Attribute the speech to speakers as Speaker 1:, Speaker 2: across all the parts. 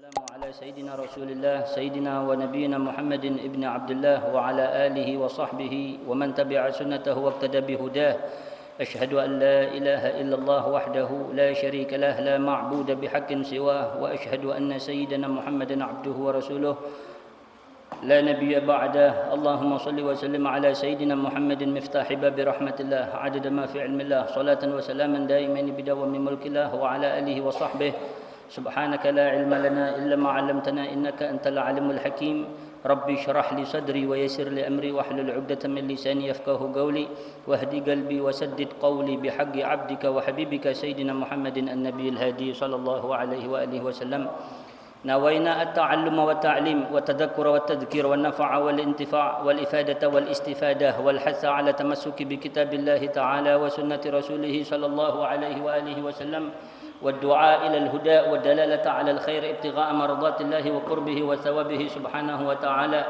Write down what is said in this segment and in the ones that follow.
Speaker 1: والسلام على سيدنا رسول الله سيدنا ونبينا محمد ابن عبد الله وعلى آله وصحبه ومن تبع سنته واقتدى بهداه أشهد أن لا إله إلا الله وحده لا شريك له لا معبود بحق سواه وأشهد أن سيدنا محمدا عبده ورسوله لا نبي بعده اللهم صل وسلم على سيدنا محمد مفتاح باب رحمة الله عدد ما في علم الله صلاة وسلاما دائمين بدوام ملك الله وعلى آله وصحبه سبحانك لا علم لنا إلا ما علمتنا إنك أنت العليم الحكيم ربي اشرح لي صدري ويسر لي أمري واحلل عقدة من لساني يفقه قولي واهدي قلبي وسدد قولي بحق عبدك وحبيبك سيدنا محمد النبي الهادي صلى الله عليه وآله وسلم نوينا التعلم والتعليم والتذكر والتذكير والنفع والانتفاع والإفادة والاستفادة والحث على تمسك بكتاب الله تعالى وسنة رسوله صلى الله عليه وآله وسلم والدعاء إلى الهدى والدلالة على الخير ابتغاء مرضات الله وقربه وثوابه سبحانه وتعالى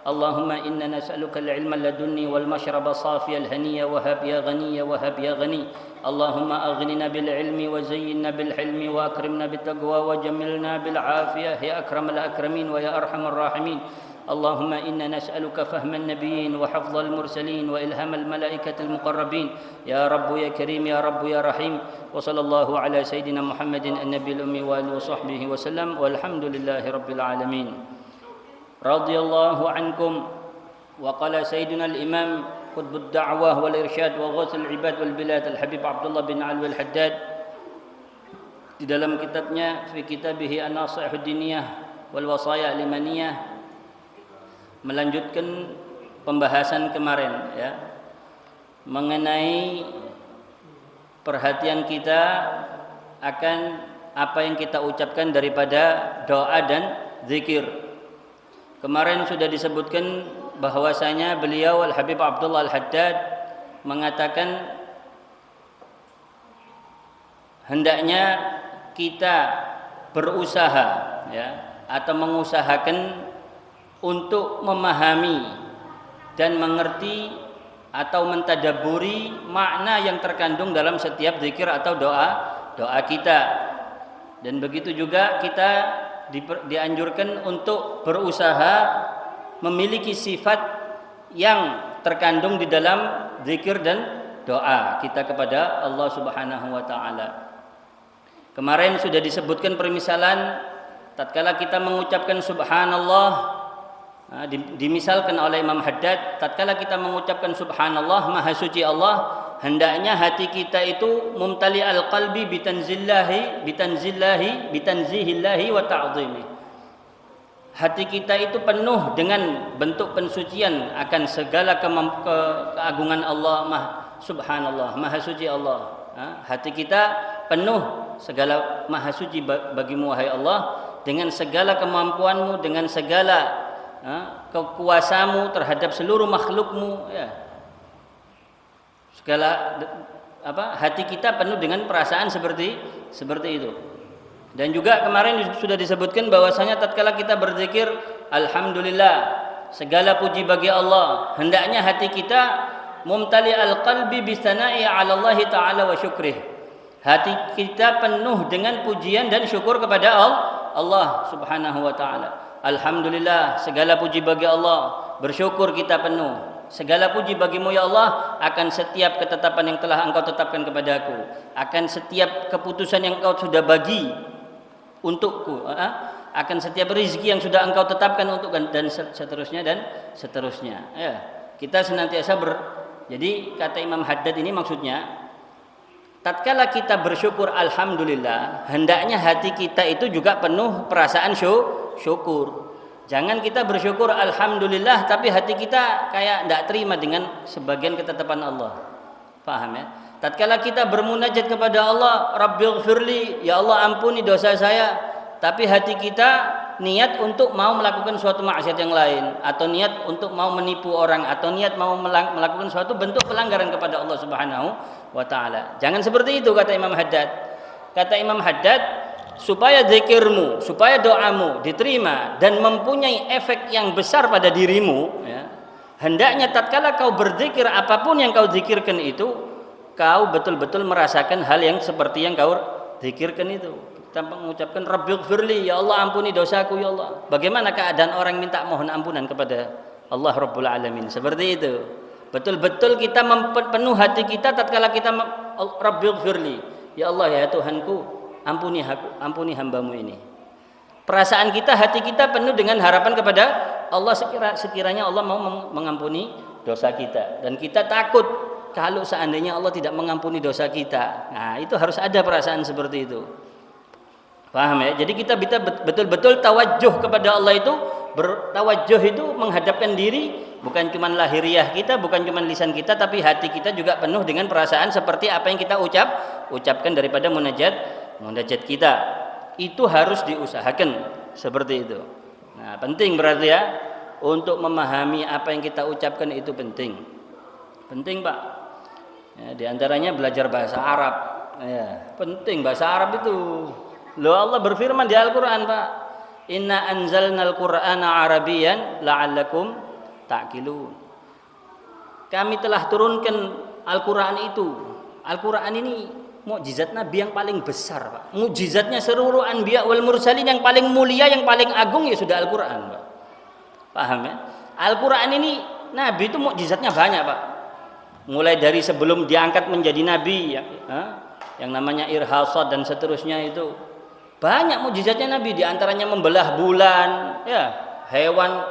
Speaker 1: اللهم إنا نسألك العلم اللدني والمشرب صافي الهني وهب يا غني وهب يا غني اللهم أغننا بالعلم وزينا بالحلم وأكرمنا بالتقوى وجملنا بالعافية يا أكرم الأكرمين ويا أرحم الراحمين اللهم إنا نسألك فهم النبيين وحفظ المرسلين وإلهام الملائكة المقربين يا رب يا كريم يا رب يا رحيم وصلى الله على سيدنا محمد النبي الأمي وآله وصحبه وسلم والحمد لله رب العالمين رضي الله عنكم وقال سيدنا الإمام قطب الدعوة والإرشاد وغوث العباد والبلاد الحبيب عبد الله بن علوي الحداد di dalam kitabnya fi kitabih an-nasihud diniyah wal wasaya al-imaniyah melanjutkan pembahasan kemarin ya mengenai perhatian kita akan apa yang kita ucapkan daripada doa dan zikir. Kemarin sudah disebutkan bahwasanya beliau Al-Habib Abdullah Al-Haddad mengatakan hendaknya kita berusaha ya atau mengusahakan untuk memahami dan mengerti atau mentadaburi makna yang terkandung dalam setiap zikir atau doa kita. Dan begitu juga kita dianjurkan untuk berusaha memiliki sifat yang terkandung di dalam zikir dan doa kita kepada Allah Subhanahu wa taala. Kemarin sudah disebutkan permisalan tatkala kita mengucapkan subhanallah dimisalkan oleh Imam Haddad tatkala kita mengucapkan subhanallah maha suci Allah hendaknya hati kita itu mumtali al-qalbi bitanzihillahi wa ta'zimi. Hati kita itu penuh dengan bentuk pensucian akan segala keagungan Allah subhanallah maha suci Allah. Hati kita penuh segala maha suci bagimu wahai Allah dengan segala kemampuanmu dengan segala kekuasamu terhadap seluruh makhlukmu ya. Segala hati kita penuh dengan perasaan seperti itu. Dan juga kemarin sudah disebutkan bahwasanya tatkala kita berzikir alhamdulillah segala puji bagi Allah hendaknya hati kita mumtali al-qalbi bisana'i 'ala Allah taala wa syukrih. Hati kita penuh dengan pujian dan syukur kepada Allah Subhanahu wa taala. Alhamdulillah segala puji bagi Allah bersyukur kita penuh segala puji bagimu ya Allah akan setiap ketetapan yang telah engkau tetapkan kepadaku akan setiap keputusan yang engkau sudah bagi untukku akan setiap rezeki yang sudah engkau tetapkan untukku dan seterusnya ya kita senantiasa jadi kata Imam Haddad ini maksudnya tatkala kita bersyukur alhamdulillah hendaknya hati kita itu juga penuh perasaan syukur. Jangan kita bersyukur alhamdulillah tapi hati kita kayak tidak terima dengan sebagian ketetapan Allah. Paham ya? Tatkala kita bermunajat kepada Allah, Rabbighfirli, ya Allah ampuni dosa saya, tapi hati kita niat untuk mau melakukan suatu maksiat yang lain atau niat untuk mau menipu orang atau niat mau melakukan suatu bentuk pelanggaran kepada Allah Subhanahu wa taala. Jangan seperti itu kata Imam Haddad. Kata Imam Haddad supaya zikirmu, supaya doamu diterima dan mempunyai efek yang besar pada dirimu ya, hendaknya tatkala kau berzikir apapun yang kau zikirkan itu kau betul-betul merasakan hal yang seperti yang kau zikirkan itu. Kita mengucapkan Rabbighfirli, ya Allah ampuni dosaku ya Allah. Bagaimana keadaan orang minta mohon ampunan kepada Allah Rabbul Alamin? Seperti itu. Betul-betul kita penuh hati kita tatkala kita Rabbighfirli, ya Allah ya Tuhanku, ampuni hambamu ini. Perasaan kita, hati kita penuh dengan harapan kepada Allah, sekiranya Allah mau mengampuni dosa kita, dan kita takut kalau seandainya Allah tidak mengampuni dosa kita. Nah, itu harus ada perasaan seperti itu. Paham ya? Jadi kita betul-betul tawajjuh kepada Allah itu, bertawajjuh itu menghadapkan diri, bukan cuma lahiriah kita, bukan cuma lisan kita, tapi hati kita juga penuh dengan perasaan seperti apa yang kita ucapkan daripada munajat kita. Itu harus diusahakan seperti itu. Nah, penting berarti ya untuk memahami apa yang kita ucapkan itu penting. Penting, Pak. Ya, di antaranya belajar bahasa Arab. Ya, penting bahasa Arab itu. Loh, Allah berfirman di Al-Qur'an, Pak. Inna anzalnal Qur'ana Arabiyyan la'allakum ta'qilun. Kami telah turunkan Al-Qur'an itu. Al-Qur'an ini mukjizat Nabi yang paling besar, Pak. Mukjizatnya seluruh anbiya wal mursalin yang paling mulia, yang paling agung ya sudah Al-Qur'an, Pak. Paham ya? Al-Qur'an ini Nabi itu mukjizatnya banyak, Pak. Mulai dari sebelum diangkat menjadi nabi ya, yang namanya irhasad dan seterusnya itu. Banyak mukjizatnya Nabi, di antaranya membelah bulan, ya, hewan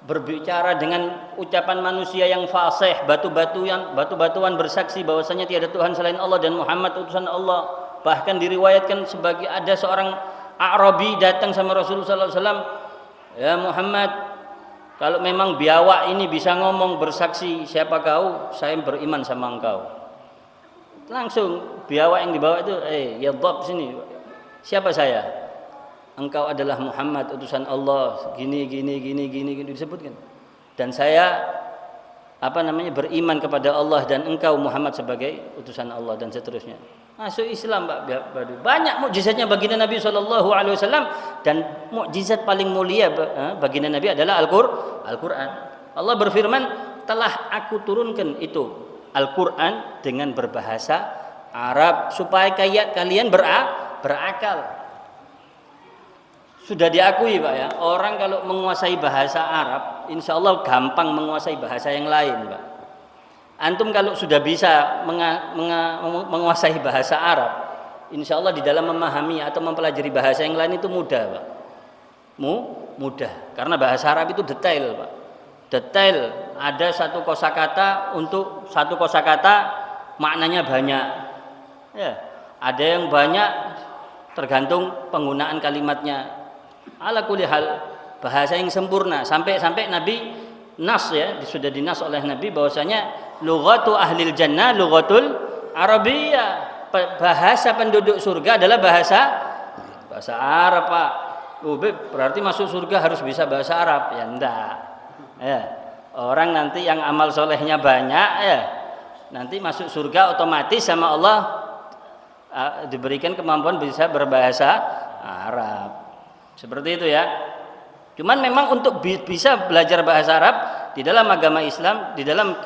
Speaker 1: berbicara dengan ucapan manusia yang fasih, batu-batuan bersaksi bahwasanya tiada Tuhan selain Allah dan Muhammad utusan Allah. Bahkan diriwayatkan sebagai ada seorang Arabi datang sama Rasulullah sallallahu alaihi wasallam, "Ya Muhammad, kalau memang biawak ini bisa ngomong bersaksi siapa kau, saya beriman sama engkau." Langsung biawak yang dibawa itu, ya Dhab sini. Siapa saya? Engkau adalah Muhammad utusan Allah, gini disebutkan. Dan saya beriman kepada Allah dan engkau Muhammad sebagai utusan Allah dan seterusnya. Masuk Islam, Pak. Banyak mukjizatnya baginda Nabi sallallahu alaihi wasallam, dan mukjizat paling mulia baginda Nabi adalah Al-Qur'an. Allah berfirman, "Telah aku turunkan itu Al-Qur'an dengan berbahasa Arab supaya kalian berakal." Sudah diakui, Pak ya, orang kalau menguasai bahasa Arab insya Allah gampang menguasai bahasa yang lain, Pak. Antum kalau sudah bisa menguasai bahasa Arab, insya Allah di dalam memahami atau mempelajari bahasa yang lain itu mudah, Pak. Mudah, karena bahasa Arab itu detail, Pak. Detail, ada satu kosakata, untuk satu kosakata maknanya banyak, ya. Ada yang banyak tergantung penggunaan kalimatnya. Ala kulli hal, bahasa yang sempurna, sampai Nabi nas ya, sudah dinas oleh Nabi bahwasanya lughatu ahlil jannah lughatul arabiyyah. Bahasa penduduk surga adalah bahasa Arab, Pak. Berarti masuk surga harus bisa bahasa Arab? Ya enggak. Ya. Orang nanti yang amal solehnya banyak ya, nanti masuk surga otomatis sama Allah diberikan kemampuan bisa berbahasa Arab. Seperti itu ya. Cuman memang untuk bisa belajar bahasa Arab di dalam agama Islam, di dalam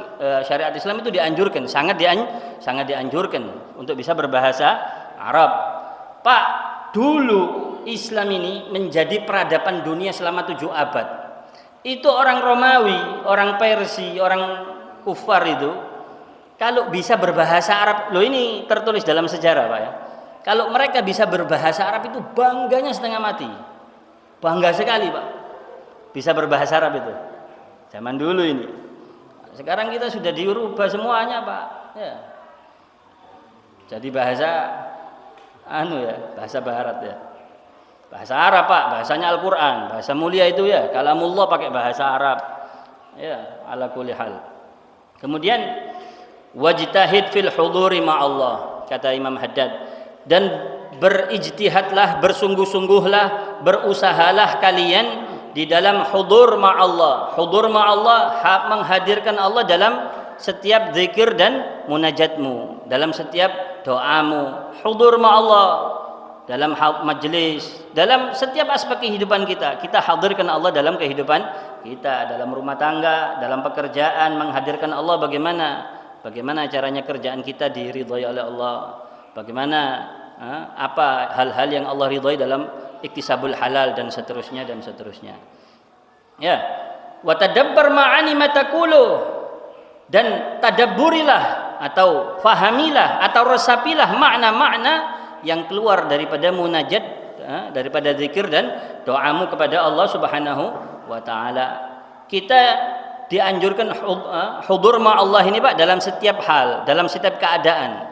Speaker 1: syariat Islam itu dianjurkan, sangat dianjurkan untuk bisa berbahasa Arab. Pak, dulu Islam ini menjadi peradaban dunia selama 7 abad. Itu orang Romawi, orang Persia, orang kufar itu kalau bisa berbahasa Arab, loh ini tertulis dalam sejarah, Pak ya. Kalau mereka bisa berbahasa Arab itu bangganya setengah mati. Bangga sekali, Pak. Bisa berbahasa Arab itu. Zaman dulu ini. Sekarang kita sudah dirubah semuanya, Pak. Ya. Jadi bahasa bahasa barat ya. Bahasa Arab, Pak, bahasanya Al-Qur'an, bahasa mulia itu ya. Kalamullah pakai bahasa Arab. Ya, ala kulli hal. Kemudian wajtahid fil huduri ma'allah, kata Imam Haddad. Dan berijtihadlah, bersungguh-sungguhlah, berusahalah kalian di dalam hudur ma'allah. Hudur ma'allah, menghadirkan Allah dalam setiap zikir dan munajatmu, dalam setiap doamu. Hudur ma'allah dalam majlis, dalam setiap aspek kehidupan kita. Kita hadirkan Allah dalam kehidupan kita, dalam rumah tangga, dalam pekerjaan, menghadirkan Allah. Bagaimana caranya kerjaan kita diridhai oleh Allah, bagaimana apa hal-hal yang Allah ridhai dalam iktisabul halal dan seterusnya dan seterusnya. Ya, wa tadabbar ma'ani ma taqulu, dan tadabburilah atau fahamilah atau resapilah makna-makna yang keluar daripada munajat, daripada zikir dan doamu kepada Allah Subhanahu wa taala. Kita dianjurkan hudur ma Allah ini Pak dalam setiap hal, dalam setiap keadaan.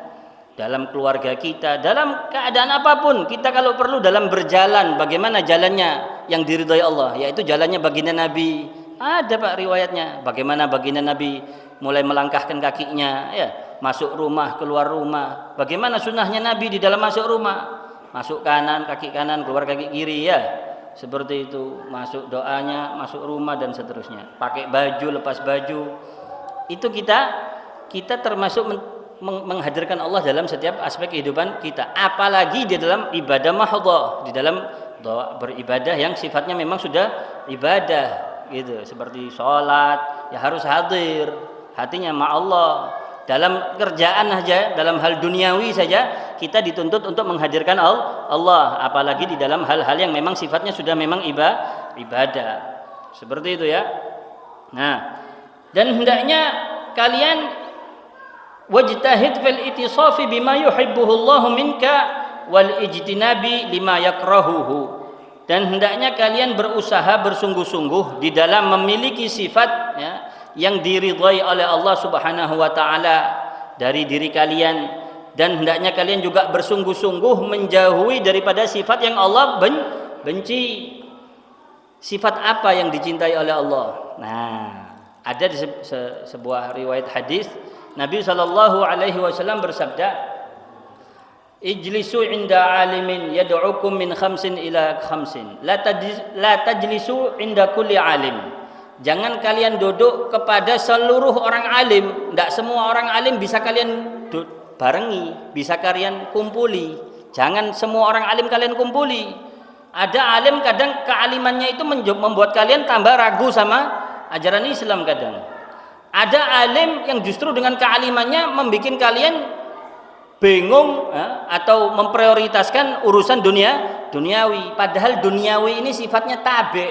Speaker 1: Dalam keluarga kita, dalam keadaan apapun, kita kalau perlu dalam berjalan, bagaimana jalannya yang diridhai Allah, yaitu jalannya baginda Nabi. Ada Pak riwayatnya, bagaimana baginda Nabi mulai melangkahkan kakinya, ya, masuk rumah, keluar rumah. Bagaimana sunnahnya Nabi di dalam masuk rumah, masuk kanan, kaki kanan, keluar kaki kiri, ya, seperti itu. Masuk doanya, masuk rumah dan seterusnya. Pakai baju, lepas baju, itu kita termasuk menghadirkan Allah dalam setiap aspek kehidupan kita, apalagi di dalam ibadah mahdhah, di dalam doa beribadah yang sifatnya memang sudah ibadah gitu, seperti sholat ya harus hadir hatinya ma Allah. Dalam kerjaan saja, dalam hal duniawi saja kita dituntut untuk menghadirkan Allah, apalagi di dalam hal-hal yang memang sifatnya sudah memang ibadah, seperti itu ya. Nah, dan hendaknya kalian wajtahid fil itisafi bima yuhibbuhu Allah minka wal ijtinabi lima yakrahuhu, dan hendaknya kalian berusaha bersungguh-sungguh di dalam memiliki sifat, ya, yang diridhai oleh Allah Subhanahu wa taala dari diri kalian, dan hendaknya kalian juga bersungguh-sungguh menjauhi daripada sifat yang Allah benci. Sifat apa yang dicintai oleh Allah? Nah, ada di sebuah riwayat hadis Nabi sallallahu alaihi wasallam bersabda, ijlisu inda alimin yad'ukum min khamsin ila khamsin, la tajlisu inda kulli alim. Jangan kalian duduk kepada seluruh orang alim. Tidak semua orang alim bisa kalian barengi, bisa kalian kumpuli. Jangan semua orang alim kalian kumpuli. Ada alim kadang kealimannya itu membuat kalian tambah ragu sama ajaran Islam kadang. Ada alim yang justru dengan kealimannya membuat kalian bingung, atau memprioritaskan urusan duniawi. Padahal duniawi ini sifatnya tabe,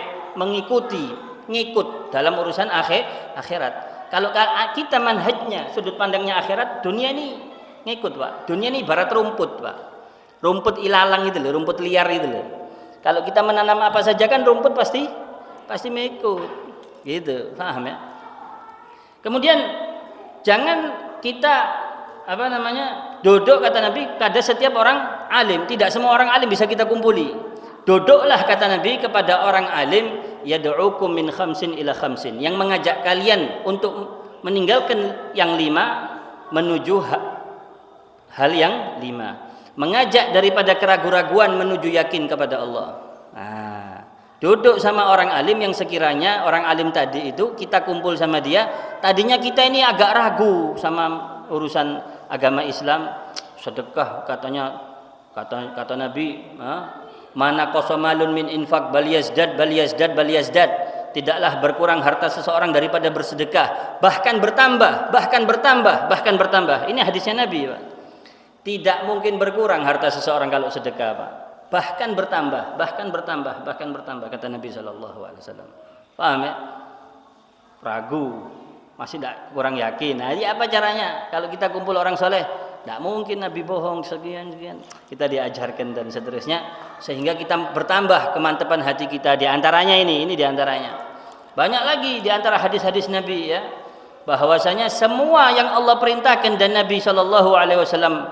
Speaker 1: ngikut dalam urusan akhirat. Kalau kita manhajnya, sudut pandangnya akhirat, dunia ini ngikut Pak. Dunia ini ibarat rumput Pak. Rumput ilalang itu loh, rumput liar itu loh. Kalau kita menanam apa saja kan rumput pasti mengikut. Gitu, paham ya? Kemudian jangan kita duduk, kata Nabi, pada setiap orang alim. Tidak semua orang alim bisa kita kumpuli. Duduklah, kata Nabi, kepada orang alim yad'ukum min khamsin ila khamsin, yang mengajak kalian untuk meninggalkan yang 5 menuju hal yang 5, mengajak daripada keraguan-raguan menuju yakin kepada Allah. Duduk sama orang alim yang sekiranya orang alim tadi itu kita kumpul sama dia, tadinya kita ini agak ragu sama urusan agama Islam, sedekah kata Nabi, mana qasamalun min infaq bal yazdad. Tidaklah berkurang harta seseorang daripada bersedekah, bahkan bertambah. Ini hadisnya Nabi Pak. Tidak mungkin berkurang harta seseorang kalau sedekah Pak. Bahkan bertambah kata Nabi sallallahu alaihi wasallam. Paham ya? Ragu, masih tidak kurang yakin. Nah, jadi apa caranya? Kalau kita kumpul orang soleh, tidak mungkin Nabi bohong sekian. Kita diajarkan dan seterusnya, sehingga kita bertambah kemantapan hati kita. Di antaranya ini di antaranya. Banyak lagi di antara hadis-hadis Nabi ya, bahwasanya semua yang Allah perintahkan dan Nabi sallallahu alaihi wasallam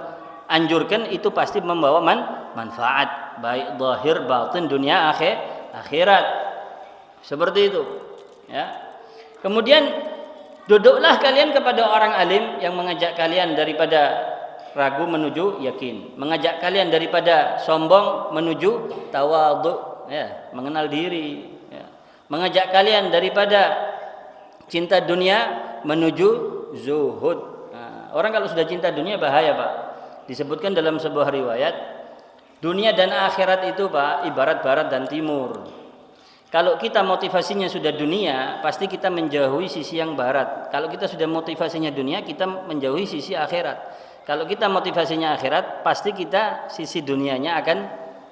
Speaker 1: anjurkan itu pasti membawa manfaat, baik zahir batin, dunia akhirat. Seperti itu ya. Kemudian duduklah kalian kepada orang alim yang mengajak kalian daripada ragu menuju yakin, mengajak kalian daripada sombong menuju tawadhu, ya, mengenal diri, ya. Mengajak kalian daripada cinta dunia menuju zuhud. Nah, orang kalau sudah cinta dunia bahaya Pak. Disebutkan dalam sebuah riwayat, dunia dan akhirat itu Pak ibarat barat dan timur. Kalau kita motivasinya sudah dunia, pasti kita menjauhi sisi yang barat. Kalau kita sudah motivasinya dunia, kita menjauhi sisi akhirat. Kalau kita motivasinya akhirat, pasti kita sisi dunianya akan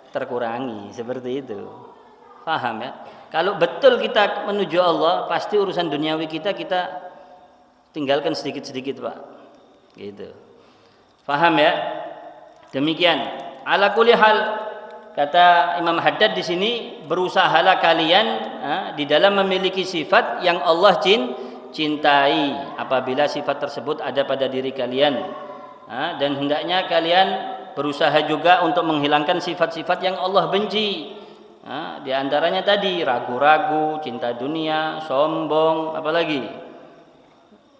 Speaker 1: terkurangi, seperti itu. Paham ya? Kalau betul kita menuju Allah, pasti urusan duniawi kita tinggalkan sedikit-sedikit, Pak. Gitu. Paham ya? Demikian. Ala kulli hal, kata Imam Haddad di sini, berusahalah kalian di dalam memiliki sifat yang Allah cintai apabila sifat tersebut ada pada diri kalian. Dan hendaknya kalian berusaha juga untuk menghilangkan sifat-sifat yang Allah benci. Di antaranya tadi ragu-ragu, cinta dunia, sombong, apalagi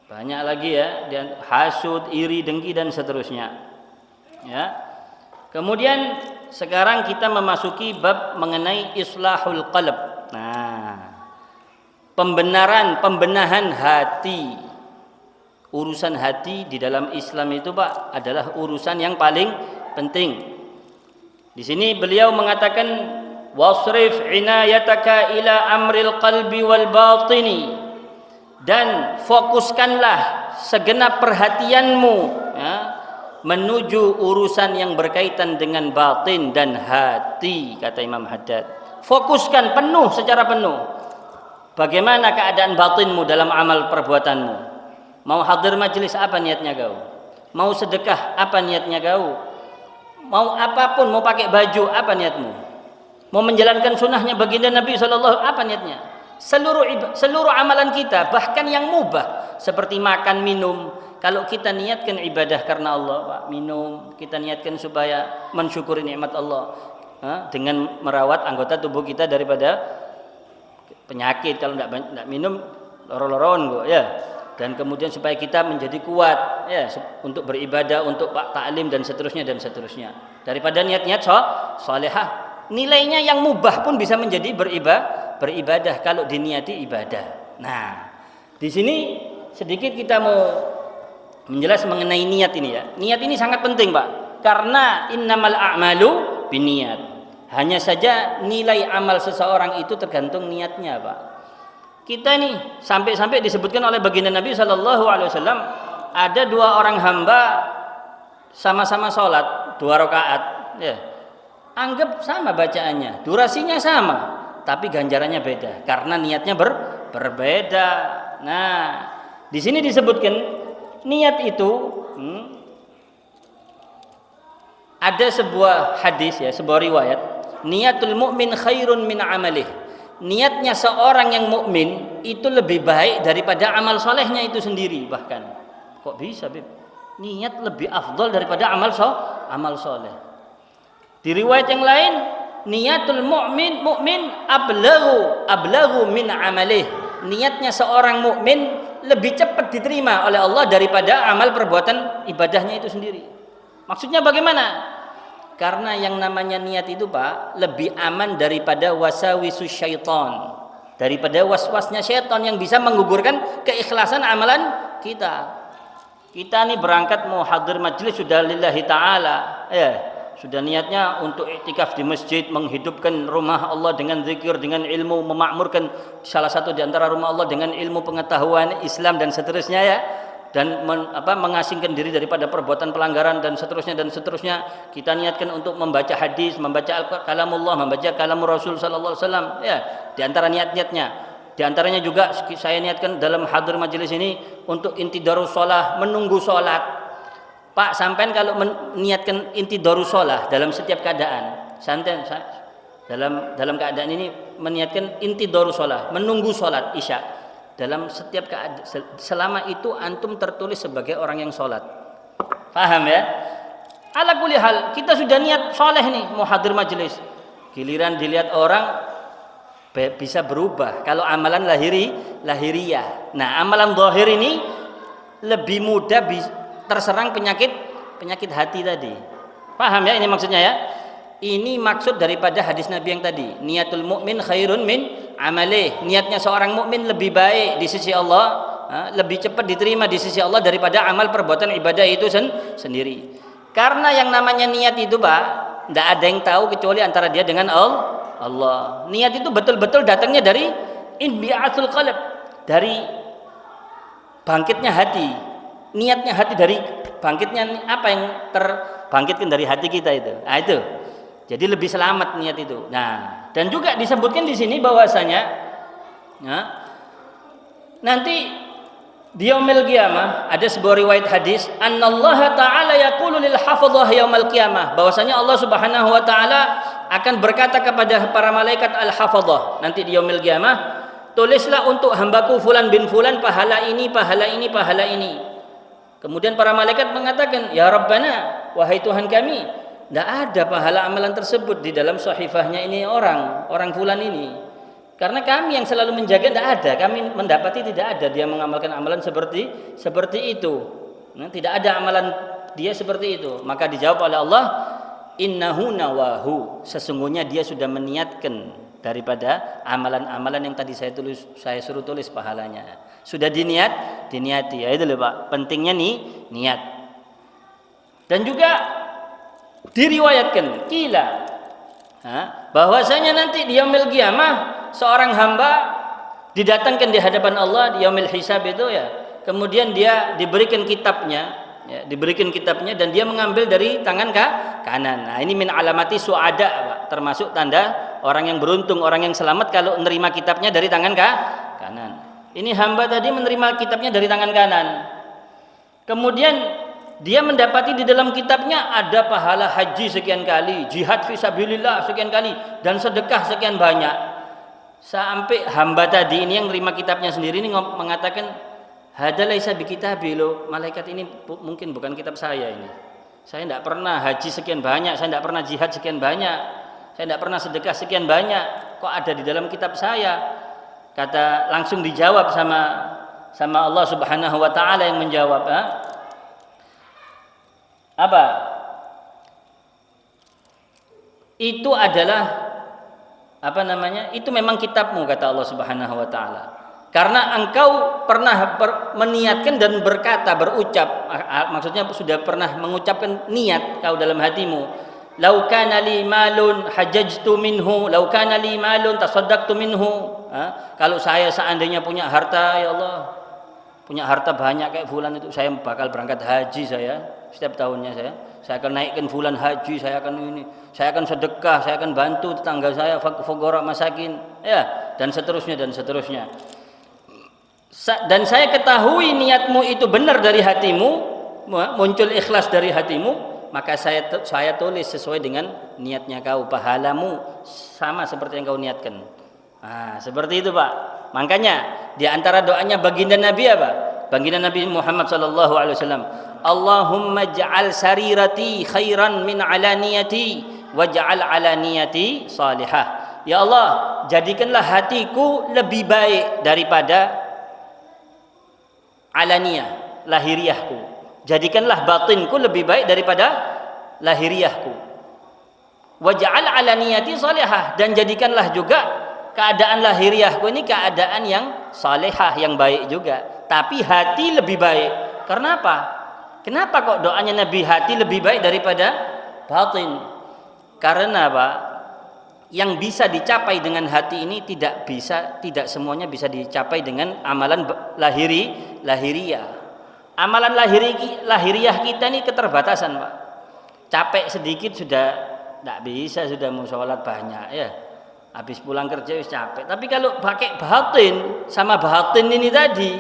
Speaker 1: banyak lagi ya, dan hasud, iri, dengki dan seterusnya. Ya. Kemudian sekarang kita memasuki bab mengenai islahul qalb. Nah, pembenahan hati. Urusan hati di dalam Islam itu, Pak, adalah urusan yang paling penting. Di sini beliau mengatakan wasrif inayataka ila amril qalbi wal batini, dan fokuskanlah segenap perhatianmu menuju urusan yang berkaitan dengan batin dan hati, kata Imam Haddad. Fokuskan secara penuh. Bagaimana keadaan batinmu dalam amal perbuatanmu? Mau hadir majelis, apa niatnya kau? Mau sedekah, apa niatnya kau? Mau apapun, mau pakai baju, apa niatmu? Mau menjalankan sunnahnya baginda Nabi SAW, apa niatnya? Seluruh amalan kita, bahkan yang mubah seperti makan, minum, kalau kita niatkan ibadah karena Allah, Pak, minum, kita niatkan supaya mensyukuri nikmat Allah dengan merawat anggota tubuh kita daripada penyakit. Kalau tidak minum, loro-loron kok ya. Dan kemudian supaya kita menjadi kuat ya untuk beribadah, untuk ta'lim dan seterusnya. Daripada niat-niat salehah, nilainya yang mubah pun bisa menjadi beribadah kalau diniati ibadah. Nah, di sini sedikit kita mau menjelaskan mengenai niat ini ya. Niat ini sangat penting, Pak. Karena innamal a'malu binniyat. Hanya saja nilai amal seseorang itu tergantung niatnya, Pak. Kita nih sampai-sampai disebutkan oleh baginda Nabi Shallallahu Alaihi Wasallam, ada dua orang hamba sama-sama sholat 2 rakaat, ya. Anggap sama bacaannya, durasinya sama, tapi ganjarannya beda karena niatnya berbeda. Nah, di sini disebutkan niat itu ada sebuah hadis ya, sebuah riwayat, niatul mu'min khairun min amalih. Niatnya seorang yang mukmin itu lebih baik daripada amal solehnya itu sendiri. Bahkan kok bisa, Bib? Niat lebih afdal daripada amal soleh. Di riwayat yang lain, niatul mukmin ablagu min amalih. Niatnya seorang mukmin lebih cepat diterima oleh Allah daripada amal perbuatan ibadahnya itu sendiri. Maksudnya bagaimana? Karena yang namanya niat itu, Pak, lebih aman daripada wasawisus syaitan, daripada waswasnya syaitan yang bisa menggugurkan keikhlasan amalan kita. Kita nih berangkat mau hadir majelis sudah lillahi ta'ala ya, sudah niatnya untuk iktikaf di masjid, menghidupkan rumah Allah dengan zikir, dengan ilmu, memakmurkan salah satu di antara rumah Allah dengan ilmu pengetahuan Islam dan seterusnya ya. Dan mengasingkan diri daripada perbuatan pelanggaran dan seterusnya. Kita niatkan untuk membaca hadis, membaca kalamullah, membaca kalamur Rasul sallallahu alaihi wasallam ya, di antara niat-niatnya. Di antaranya juga saya niatkan dalam hadir majelis ini untuk intidarus shalah, menunggu salat. Pak, sampean kalau meniatkan intidarus shalah dalam setiap keadaan, dalam keadaan ini meniatkan intidarus shalah, menunggu salat Isya. Dalam setiap keadaan, selama itu antum tertulis sebagai orang yang sholat. Paham ya? Ala kulli hal, kita sudah niat soleh nih mau hadir majelis, giliran dilihat orang bisa berubah. Kalau amalan lahiriah, nah amalan zahir ini lebih mudah terserang penyakit hati tadi. Paham ya ini maksudnya ya? Ini maksud daripada hadis Nabi yang tadi, niatul mukmin khairun min amalih. Niatnya seorang mukmin lebih baik di sisi Allah, lebih cepat diterima di sisi Allah daripada amal perbuatan ibadah itu sendiri. Karena yang namanya niat itu, Pak, tidak ada yang tahu kecuali antara dia dengan Allah. Niat itu betul-betul datangnya dari inbi'atul qalb, dari bangkitnya hati. Niatnya hati dari bangkitnya apa yang terbangkitkan dari hati kita itu. Nah, itu. Jadi lebih selamat niat itu. Nah, dan juga disebutkan di sini bahwasanya nanti di yaumil qiyamah ada sebuah riwayat hadis, annallaha ta'ala yaqulu lil hafadhah yaumil qiyamah, bahwasanya Allah Subhanahu wa taala akan berkata kepada para malaikat al-hafadhah nanti di yaumil qiyamah, tulislah untuk hambaku fulan bin fulan pahala ini, pahala ini, pahala ini. Kemudian para malaikat mengatakan, ya Rabbana, wahai Tuhan kami, tidak ada pahala amalan tersebut di dalam sahifahnya ini orang fulan ini. Karena kami yang selalu menjaga tidak ada, kami mendapati tidak ada dia mengamalkan amalan seperti itu. Nah, tidak ada amalan dia seperti itu. Maka dijawab oleh Allah, innahu nawahu, sesungguhnya dia sudah meniatkan daripada amalan-amalan yang tadi saya suruh tulis pahalanya. Sudah diniati. Ya itu loh Pak. Pentingnya nih niat. Dan juga diriwayatkan bahwasanya nanti di yaumil qiyamah seorang hamba didatangkan di hadapan Allah di yaumil hisab itu ya. Kemudian dia diberikan kitabnya dan dia mengambil dari tangan kanan. Nah, ini min alamati suada, Pak. Termasuk tanda orang yang beruntung, orang yang selamat kalau menerima kitabnya dari tangan kanan. Ini hamba tadi menerima kitabnya dari tangan kanan. Kemudian dia mendapati di dalam kitabnya ada pahala haji sekian kali, jihad fisabilillah sekian kali, dan sedekah sekian banyak. Sampai hamba tadi ini yang menerima kitabnya sendiri ini mengatakan, hada laisa bi kitabi, lo malaikat ini mungkin bukan kitab saya ini. Saya tidak pernah haji sekian banyak, saya tidak pernah jihad sekian banyak, saya tidak pernah sedekah sekian banyak. Kok ada di dalam kitab saya? Kata langsung dijawab sama Allah Subhanahu wa taala yang menjawab, apa? Itu adalah itu memang kitabmu, kata Allah Subhanahu wa taala. Karena engkau pernah meniatkan dan berucap, maksudnya sudah pernah mengucapkan niat kau dalam hatimu. Lau kana li malun hajajtu minhu, lau kana li malun tasaddaqtu minhu. Kalau saya seandainya punya harta, ya Allah, punya harta banyak kayak fulan itu, saya bakal berangkat haji saya setiap tahunnya saya akan naikkan fulan haji, saya akan sedekah, saya akan bantu tetangga saya, fuqara masakin, ya, dan seterusnya. Dan saya ketahui niatmu itu benar dari hatimu, muncul ikhlas dari hatimu, maka saya tulis sesuai dengan niatnya kau, pahalamu sama seperti yang kau niatkan. Nah, seperti itu Pak. Makanya di antara doanya baginda Nabi apa? Baginda Nabi Muhammad sallallahu alaihi wasallam, Allahumma ja'al sarirati khairan min alaniyati waj'al alaniyati salihah. Ya Allah, jadikanlah hatiku lebih baik daripada alaniyah, lahiriahku. Jadikanlah batinku lebih baik daripada lahiriahku. Waj'al alaniyati salihah, dan jadikanlah juga keadaan lahiriahku ini keadaan yang salihah, yang baik juga. Tapi hati lebih baik. Karena apa? Kenapa kok doanya Nabi hati lebih baik daripada batin? Karena apa? Yang bisa dicapai dengan hati ini tidak semuanya bisa dicapai dengan amalan lahiriah. Amalan lahiriah kita ini keterbatasan, Pak. Capek sedikit sudah tidak bisa, sudah mau sholat banyak ya. Habis pulang kerja wis capek. Tapi kalau pakai batin sama batin ini tadi,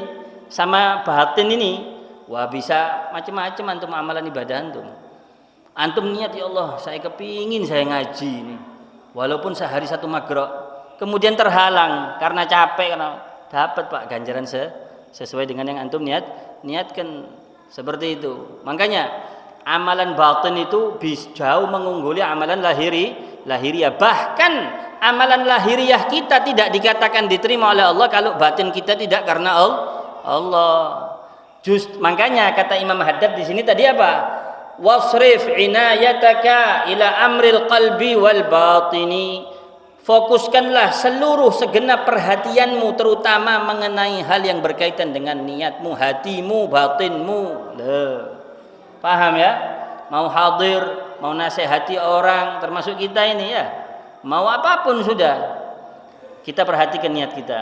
Speaker 1: wah bisa macam-macam antum amalan ibadah antum. Antum niat, ya Allah, saya kepingin saya ngaji ini. Walaupun sehari satu maghrib, kemudian terhalang karena capek, karena dapat Pak ganjaran sesuai dengan yang antum niatkan, seperti itu. Makanya amalan batin itu jauh mengungguli amalan lahiriah. Bahkan amalan lahiriah kita tidak dikatakan diterima oleh Allah kalau batin kita tidak karena Allah. Makanya kata Imam Haddad di sini tadi apa? Wasrif inayataka ila amril qalbi wal batini. Fokuskanlah seluruh segenap perhatianmu terutama mengenai hal yang berkaitan dengan niatmu, hatimu, batinmu. Paham ya? Mau hadir, mau nasihati orang, termasuk kita ini ya. Mau apapun sudah, kita perhatikan niat kita.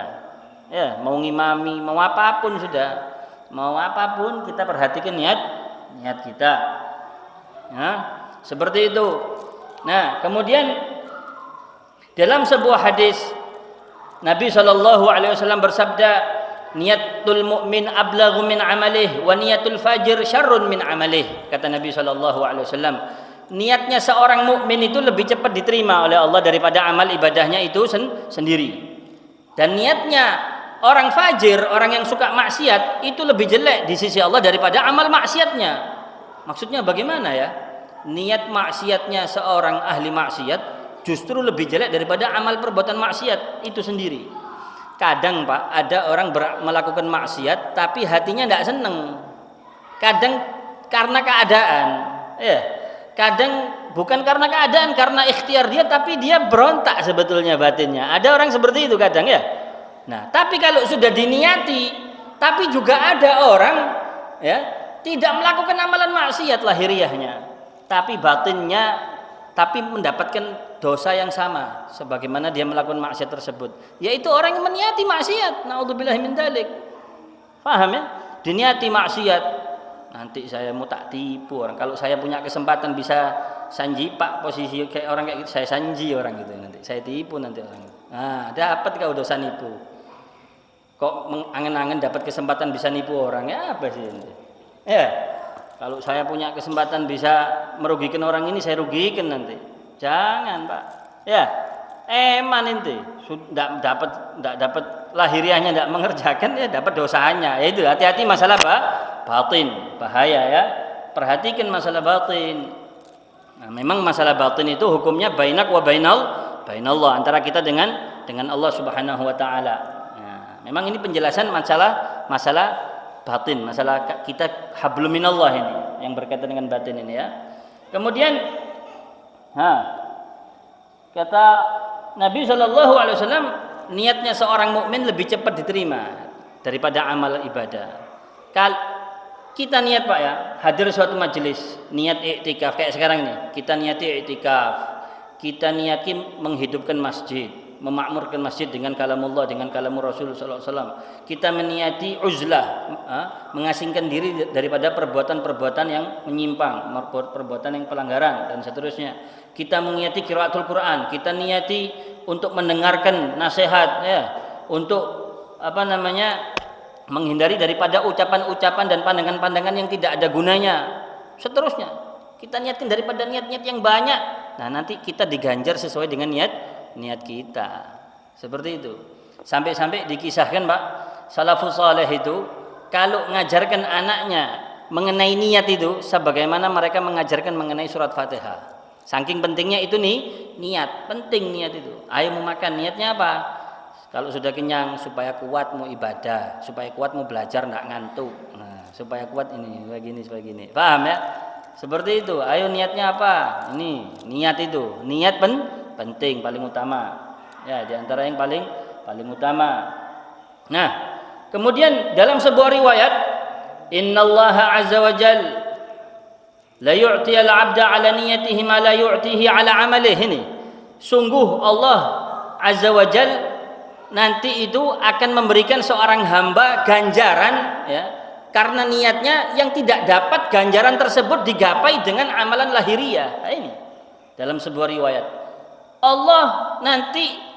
Speaker 1: Ya, mau ngimami, mau apapun sudah. Mau apapun kita perhatikan niat kita. Ya, seperti itu. Nah, kemudian dalam sebuah hadis Nabi sallallahu alaihi wasallam bersabda, niatul mu'min ablaghu min amalih wa niatul fajir syarrun min amalih. Kata Nabi sallallahu alaihi wasallam, niatnya seorang mukmin itu lebih cepat diterima oleh Allah daripada amal ibadahnya itu sendiri. Dan niatnya orang fajir, orang yang suka maksiat itu lebih jelek di sisi Allah daripada amal maksiatnya. Maksudnya bagaimana ya? Niat maksiatnya seorang ahli maksiat justru lebih jelek daripada amal perbuatan maksiat itu sendiri. Kadang Pak, ada orang melakukan maksiat tapi hatinya tidak seneng. Kadang karena keadaan, ya. Kadang bukan karena keadaan, karena ikhtiar dia, tapi dia berontak sebetulnya batinnya. Ada orang seperti itu kadang ya. Nah, tapi kalau sudah diniati, tapi juga ada orang ya tidak melakukan amalan maksiat lahiriahnya, tapi batinnya tapi mendapatkan dosa yang sama sebagaimana dia melakukan maksiat tersebut, yaitu orang yang meniati maksiat. Naudzubillahi min dzalik. Paham ya? Diniati maksiat, nanti saya mau tak tipu orang. Kalau saya punya kesempatan bisa sanji Pak, posisi kayak orang kayak gitu, saya sanji orang gitu, nanti saya tipu nanti orang itu. Nah, dapat kau dosa nipu. Kok mengangen-angen dapat kesempatan bisa nipu orang, ya apa sih ini? Ya, kalau saya punya kesempatan bisa merugikan orang ini, saya rugikan nanti. Jangan Pak. Ya, eman ente. Sudah dapat lahiriahnya, tidak mengerjakan, ya dapat dosanya. Ya itu, hati-hati masalah batin, bahaya ya. Perhatikan masalah batin. Nah, memang masalah batin itu hukumnya bainak wa bainallah, antara kita dengan Allah Subhanahu wa taala. Nah, memang ini penjelasan masalah batin, masalah kita hablum minallah ini yang berkaitan dengan batin ini ya. Kemudian kata Nabi sallallahu alaihi wasallam, niatnya seorang mukmin lebih cepat diterima daripada amal ibadah. Kita niat Pak ya, hadir suatu majelis, niat iktikaf kayak sekarang nih, kita niati iktikaf, kita niati menghidupkan masjid, memakmurkan masjid dengan kalamullah, dengan kalamur Rasul sallallahu alaihi wasallam. Kita meniati uzlah, mengasingkan diri daripada perbuatan-perbuatan yang menyimpang, perbuatan yang pelanggaran dan seterusnya. Kita meniati qiraatul Quran, kita niati untuk mendengarkan nasihat ya, untuk menghindari daripada ucapan-ucapan dan pandangan-pandangan yang tidak ada gunanya. Seterusnya, kita niatkan daripada niat-niat yang banyak. Nah, nanti kita diganjar sesuai dengan niat kita. Seperti itu. Sampai-sampai dikisahkan Pak, salafus saleh itu kalau mengajarkan anaknya mengenai niat itu sebagaimana mereka mengajarkan mengenai surat Fatihah. Saking pentingnya itu nih, niat, penting niat itu. Ayo mau makan, niatnya apa? Kalau sudah kenyang supaya kuat mau ibadah, supaya kuat mau belajar enggak ngantuk. Nah, supaya kuat ini, supaya gini. Paham ya? Seperti itu. Ayo niatnya apa? Ini, niat itu. Niat penting, paling utama. Ya, di antara yang paling utama. Nah, kemudian dalam sebuah riwayat, innallaha azza wa jalla la yu'ti al-'abda 'ala niyatihi ma la yu'tihi 'ala 'amalihi. Ini sungguh Allah azza wa jalla nanti itu akan memberikan seorang hamba ganjaran ya, karena niatnya yang tidak dapat ganjaran tersebut digapai dengan amalan lahiriah. Nah, ini dalam sebuah riwayat Allah nanti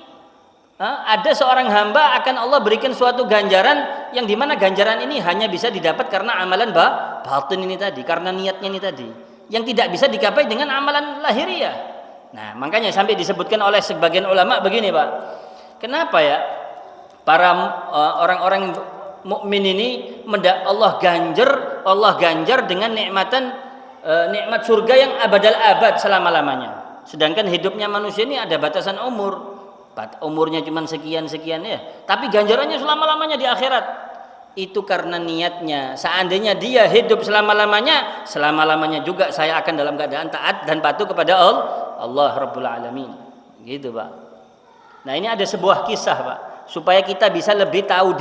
Speaker 1: ada seorang hamba akan Allah berikan suatu ganjaran yang dimana ganjaran ini hanya bisa didapat karena amalan batin ini tadi, karena niatnya ini tadi, yang tidak bisa digapai dengan amalan lahiriah. Nah, makanya sampai disebutkan oleh sebagian ulama begini Pak, kenapa ya para orang-orang mukmin ini Allah ganjar dengan nikmat surga yang abadal abad selama-lamanya. Sedangkan hidupnya manusia ini ada batasan umurnya cuma sekian ya, tapi ganjarannya selama-lamanya di akhirat. Itu karena niatnya. Seandainya dia hidup selama-lamanya juga saya akan dalam keadaan taat dan patuh kepada Allah Rabbul Alamin. Gitu Pak. Nah, ini ada sebuah kisah Pak, supaya kita bisa lebih tahu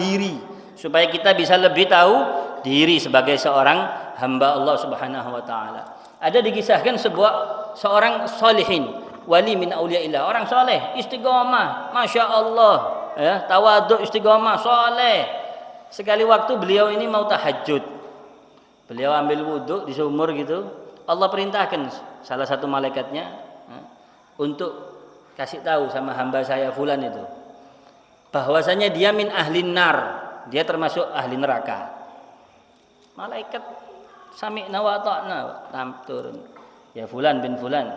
Speaker 1: diri sebagai seorang hamba Allah Subhanahu wa taala. Ada dikisahkan seorang solihin, wali min auliyaillah, orang soleh, istiqomah, masya Allah, ya, tawadhu, istiqomah, soleh. Sekali waktu beliau ini mau tahajud. Beliau ambil wudhu di sumur gitu. Allah perintahkan salah satu malaikatnya untuk kasih tahu sama hamba saya fulan itu bahwasanya dia min ahlin nar, dia termasuk ahli neraka. Malaikat sami'na wa ta'na turun. Ya fulan bin fulan,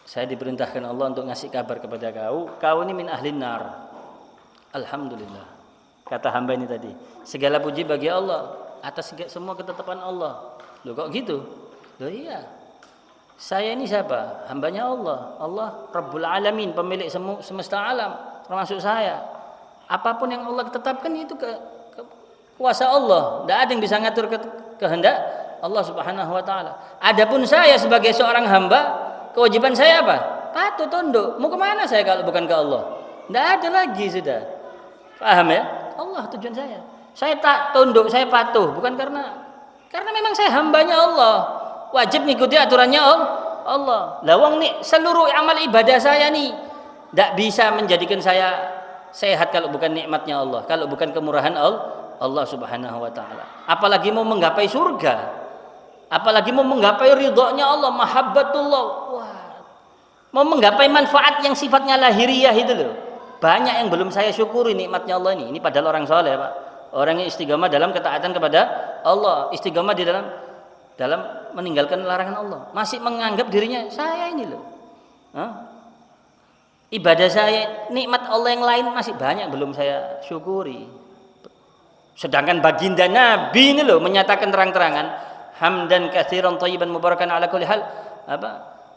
Speaker 1: saya diperintahkan Allah untuk ngasih kabar kepada kau ini min ahlin nar. Alhamdulillah. Kata hamba ini tadi, segala puji bagi Allah atas semua ketetapan Allah. Loh kok gitu? Loh iya. Saya ini siapa? Hambanya Allah. Allah Rabbul Alamin, pemilik semesta alam, termasuk saya. Apapun yang Allah tetapkan itu kuasa Allah. Tidak ada yang bisa ngatur kehendak Allah Subhanahu wa taala. Adapun saya sebagai seorang hamba, kewajiban saya apa? Patuh tunduk. Mau kemana saya kalau bukan ke Allah? Tidak ada lagi sudah. Paham ya? Allah tujuan saya. Saya tak tunduk, saya patuh bukan karena memang saya hambanya Allah. Wajib mengikuti aturannya Allah. Lawang nih seluruh amal ibadah saya nih tidak bisa menjadikan saya sehat kalau bukan nikmatnya Allah, kalau bukan kemurahan Allah Subhanahu wa taala. Apalagi mau menggapai surga, apalagi mau menggapai ridhonya Allah, mahabbatullah. Wah, mau menggapai manfaat yang sifatnya lahiriah itu loh. Banyak yang belum saya syukuri nikmatnya Allah ini. Ini padahal orang soleh, Pak. Orang yang istiqamah dalam ketaatan kepada Allah, istiqamah di dalam meninggalkan larangan Allah, masih menganggap dirinya saya ini loh. Ibadah saya, nikmat Allah yang lain masih banyak belum saya syukuri. Sedangkan baginda Nabi ini loh menyatakan terang-terangan, hamdan katsiran thayyiban mubarakan ala kulli hal.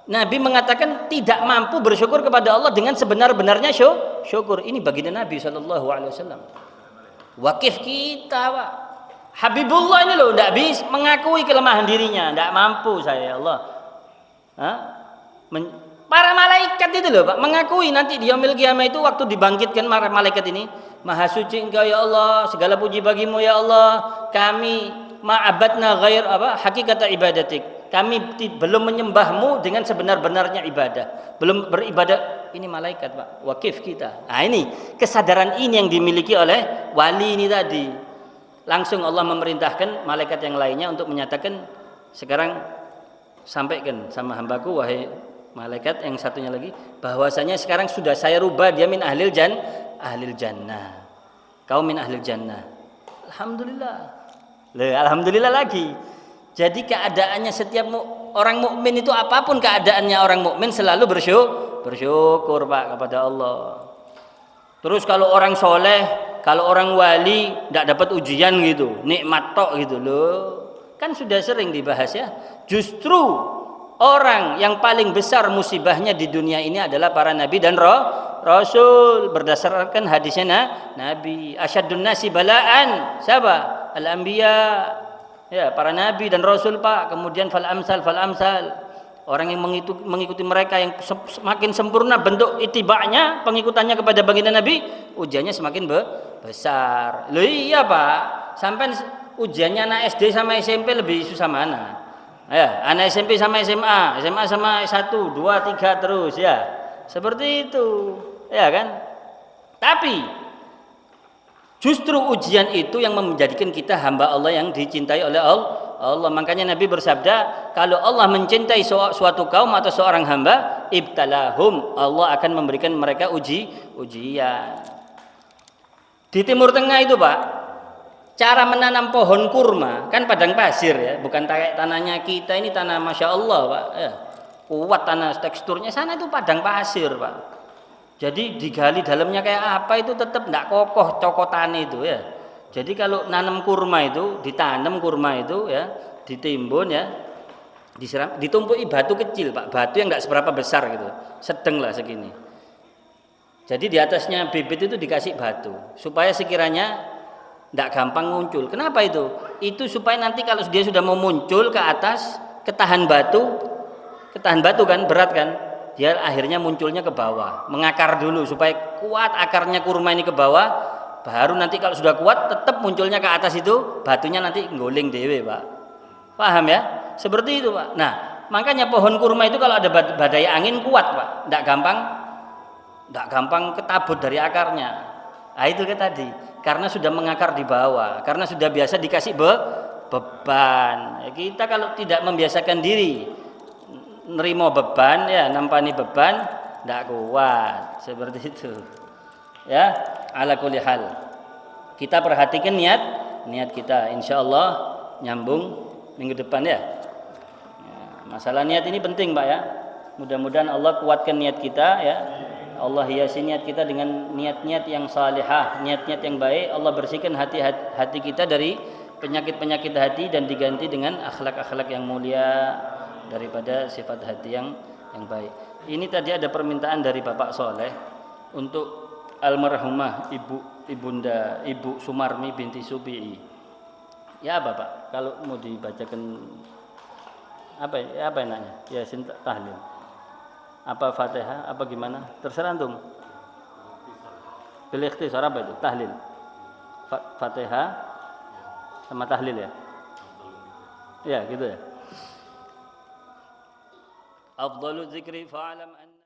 Speaker 1: Nabi mengatakan tidak mampu bersyukur kepada Allah dengan sebenar-benarnya syukur. Ini baginda Nabi sallallahu alaihi wasallam. Wakif kita, Pak. Habibullah ini loh tidak bisa mengakui kelemahan dirinya, tidak mampu saya ya Allah. Para malaikat itu loh Pak mengakui nanti di yaumil qiyamah itu waktu dibangkitkan para malaikat ini, maha suci Engkau ya Allah, segala puji bagimu ya Allah, kami ma'abadna ghair hakikat ibadatik, kami belum menyembahmu dengan sebenar-benarnya ibadah, belum beribadah. Ini malaikat Pak, wakif kita. Nah ini kesadaran ini yang dimiliki oleh wali ini tadi. Langsung Allah memerintahkan malaikat yang lainnya untuk menyatakan, sekarang sampaikan sama hambaku wahai malaikat yang satunya lagi, bahwasanya sekarang sudah saya rubah dia min ahlil jannah, kau min ahlil jannah. Alhamdulillah. Alhamdulillah lagi. Jadi keadaannya setiap orang mukmin itu apapun keadaannya orang mukmin selalu bersyukur Pak kepada Allah. Terus kalau orang soleh, kalau orang wali tidak dapat ujian gitu, nikmat tok gitu loh. Kan sudah sering dibahas ya. Justru orang yang paling besar musibahnya di dunia ini adalah para nabi dan rasul, berdasarkan hadisnya Nabi. Asyaddun nasi balaan siapa? Al-anbiya. Ya, para nabi dan rasul Pak. Kemudian fal amsal. Orang yang mengikuti mereka yang semakin sempurna bentuk itibanya, pengikutannya kepada baginda Nabi, ujiannya semakin besar. Loh iya Pak, sampai ujiannya anak SD sama SMP lebih susah mana? Ya, anak SMP sama SMA sama 1, 2, 3 terus ya. Seperti itu. Ya kan? Tapi justru ujian itu yang menjadikan kita hamba Allah yang dicintai oleh Allah. Makanya Nabi bersabda, kalau Allah mencintai suatu kaum atau seorang hamba, ibtalahum, Allah akan memberikan mereka ujian. Di Timur Tengah itu Pak, cara menanam pohon kurma kan padang pasir ya, bukan kayak tanahnya kita ini, tanah masya Allah Pak ya, kuat tanah teksturnya. Sana itu padang pasir Pak, jadi digali dalamnya kayak apa itu tetap tidak kokoh cokotan itu ya. Jadi kalau nanam kurma itu, ditanam kurma itu ya, ditimbun ya, disiram, ditumpuki batu kecil Pak, batu yang tidak seberapa besar gitu, sedang lah segini. Jadi di atasnya bibit itu dikasih batu supaya sekiranya tidak gampang muncul. Kenapa itu? Itu supaya nanti kalau dia sudah mau muncul ke atas, ketahan batu kan berat kan, dia akhirnya munculnya ke bawah, mengakar dulu supaya kuat akarnya kurma ini ke bawah. Baru nanti kalau sudah kuat tetap munculnya ke atas itu batunya nanti nggoling dewe Pak. Paham ya? Seperti itu Pak. Nah makanya pohon kurma itu kalau ada badai angin kuat Pak, tidak gampang ketabut dari akarnya. Nah itu kan tadi, karena sudah mengakar di bawah, karena sudah biasa dikasih beban. Kita kalau tidak membiasakan diri nerimo beban, ya nampani beban, tidak kuat. Seperti itu. Ya, ala kulli hal. Kita perhatikan niat kita. Insyaallah nyambung minggu depan ya. Masalah niat ini penting, Pak ya. Mudah-mudahan Allah kuatkan niat kita ya. Allah hiasi niat kita dengan niat-niat yang salihah, niat-niat yang baik. Allah bersihkan hati kita dari penyakit-penyakit hati dan diganti dengan akhlak-akhlak yang mulia daripada sifat hati yang baik. Ini tadi ada permintaan dari Bapak Soleh untuk almarhumah Ibu Sumarmi binti Subi'i. Ya Bapak, kalau mau dibacakan apa enaknya? Yasin tahlil. Apa Fatihah, apa gimana? Terserah antum. Pilih ikhtisar apa itu? Tahlil. Fatihah sama tahlil ya? Ya, gitu ya. Afdhalu dzikri fa'alam